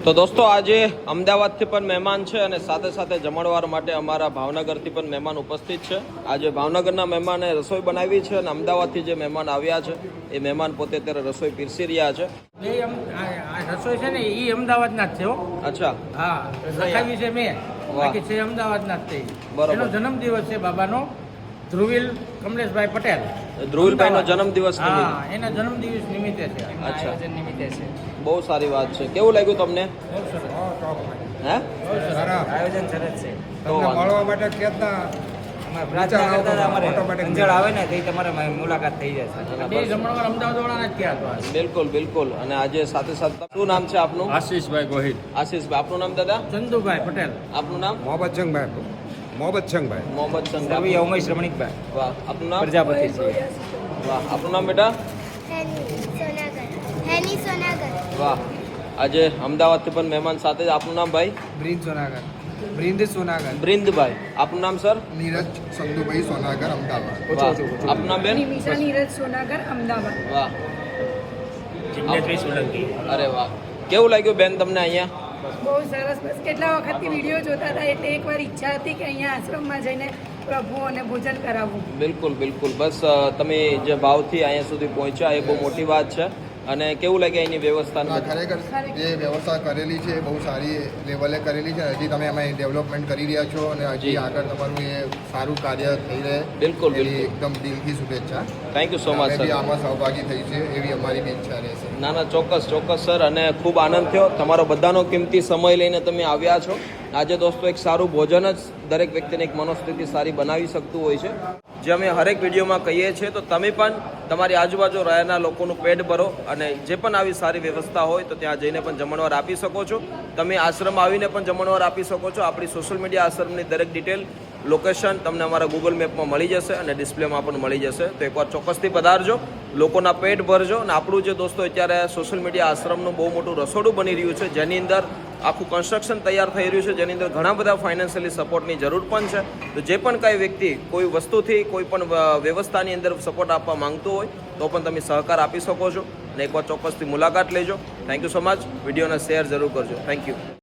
તો દોસ્તો આજે અમદાવાદથી પણ મહેમાન છે અને સાથે સાથે જમણવાર માટે અમારા ભાવનગરથી પણ મહેમાન ઉપસ્થિત છે. આજે ભાવનગરના મહેમાને રસોઈ બનાવી છે અને અમદાવાદથી જે મહેમાન આવ્યા છે એ મહેમાન પોતે અત્યારે રસોઈ પીરસી રહ્યા છે. રસોઈ છે ને એ અમદાવાદના જ છે હો. અચ્છા, હા, લખાવી છે મેં, બાકી છે અમદાવાદના જ છે. બરોબર. એનો જન્મદિવસ છે બાબાનો, ધ્રુવીલ કમલેશભાઈ પટેલ. ધ્રુવીલભાઈનો જન્મદિવસ નિમિત્તે. હા, એના જન્મદિવસ નિમિત્તે છે. અચ્છા, નિમિત્તે છે. બહુ સારી વાત છે. કેવું લાગ્યું તમને? બહુ સરસ. હે, આયોજન સરસ છે. તો મળવા માટે કેટલા આવે ને તે તમારે મુલાકાત થઈ જશે. બે જમણવાર અમદાવાદ વાળાના જ ત્યાં હતા. બિલકુલ બિલકુલ. અને આજે સાથે સાથે શું નામ છે આપનું? આશીષભાઈ ગોહિલ, આશીષભાઈ. આપનું નામ દાદા? ચંદુભાઈ પટેલ. આપનું નામ? મોહમ્મદ સંઘભાઈ, મોહમ્મદ સંઘભાઈ, મોહમ્મદ સંઘ. ઉમેશ રમણીકભાઈ. વાહ. આપનું નામ? પ્રજાપતિ છે. વાહ. આપનું નામ બેટા? હેની સોનાગર. વાહ. આજે અમદાવાદથી પણ મહેમાન સાથે જ. આપનું નામ ભાઈ? બ્રિંદ સોનાગર, બ્રિંદ સોનાગર, બ્રિંદભાઈ. આપનું નામ સર? નીરજ સંધુભાઈ સોનાગર, અમદાવાદ. વાહ. આપનું નામ બેન? નિમિષા નીરજ સોનાગર, અમદાવાદ. વાહ. જિજ્ઞેશભાઈ સોલંકી. અરે વાહ. કેવું લાગ્યું બેન તમને અહીંયા? બહુ સરસ. બસ કેટલા વખતથી વિડીયો જોતા હતા એટલે એકવાર ઈચ્છા હતી કે અહીંયા આશ્રમમાં જઈને પ્રભુઓને ભોજન કરાવવું. બિલકુલ બિલકુલ. બસ તમે જે ભાવથી અહીંયા સુધી પહોંચ્યા એ બહુ મોટી વાત છે. અને કેવું લાગે અહીંની વ્યવસ્થા? ખરેખર જે વ્યવસ્થા કરેલી છે એ બહુ સારી લેવલે કરેલી છે. હજી તમે એમાં ડેવલપમેન્ટ કરી રહ્યા છો અને હજી આગળ તમારું એ સારું કાર્ય થઈ રહે. બિલકુલ એવી બિલકુલ. એકદમ દિલથી શુભેચ્છા. થેન્ક યુ સો મચ અમે બી સર. આમાં સહભાગી થઈ છે એવી અમારી બી ઈચ્છા રહેશે. ના ના, ચોક્કસ ચોક્કસ સર. અને ખૂબ આનંદ થયો. તમારો બધાનો કિંમતી સમય લઈને તમે આવ્યા છો. આજે દોસ્તો એક સારું ભોજન જ દરેક વ્યક્તિને એક મનોસ્થિતિ સારી બનાવી શકતું હોય છે. જે અમે હરેક વિડીયોમાં કહીએ છીએ તો તમે પણ તમારી આજુબાજુ રહેનાર લોકોનું પેટ ભરો અને જે પણ આવી સારી વ્યવસ્થા હોય તો ત્યાં જઈને પણ જમણવાર આપી શકો છો. તમે આશ્રમ આવીને પણ જમણવાર આપી શકો છો. આપણી સોશિયલ મીડિયા આશ્રમની દરેક ડિટેલ લોકેશન તમને અમારા ગૂગલ મેપમાં મળી જશે અને ડિસ્પ્લેમાં પણ મળી જશે. તો એકવાર ચોક્કસથી પધારજો, લોકોના પેટ ભરજો. અને આપણું જે દોસ્તો અત્યારે સોશિયલ મીડિયા આશ્રમનું બહુ મોટું રસોડું બની રહ્યું છે જેની અંદર આખું કન્સ્ટ્રક્શન તૈયાર થઈ રહ્યું છે, જેની અંદર ઘણા બધા ફાઇનાન્શિયલી સપોર્ટની જરૂર પણ છે. તો જે પણ કાંઈ વ્યક્તિ કોઈ વસ્તુથી કોઈ પણ વ્યવસ્થાની અંદર સપોર્ટ આપવા માંગતું હોય તો પણ તમે સહકાર આપી શકો છો. અને એકવાર ચોક્કસથી મુલાકાત લેજો. Thank you so much. વિડીયોને શેર જરૂર કરજો. Thank you.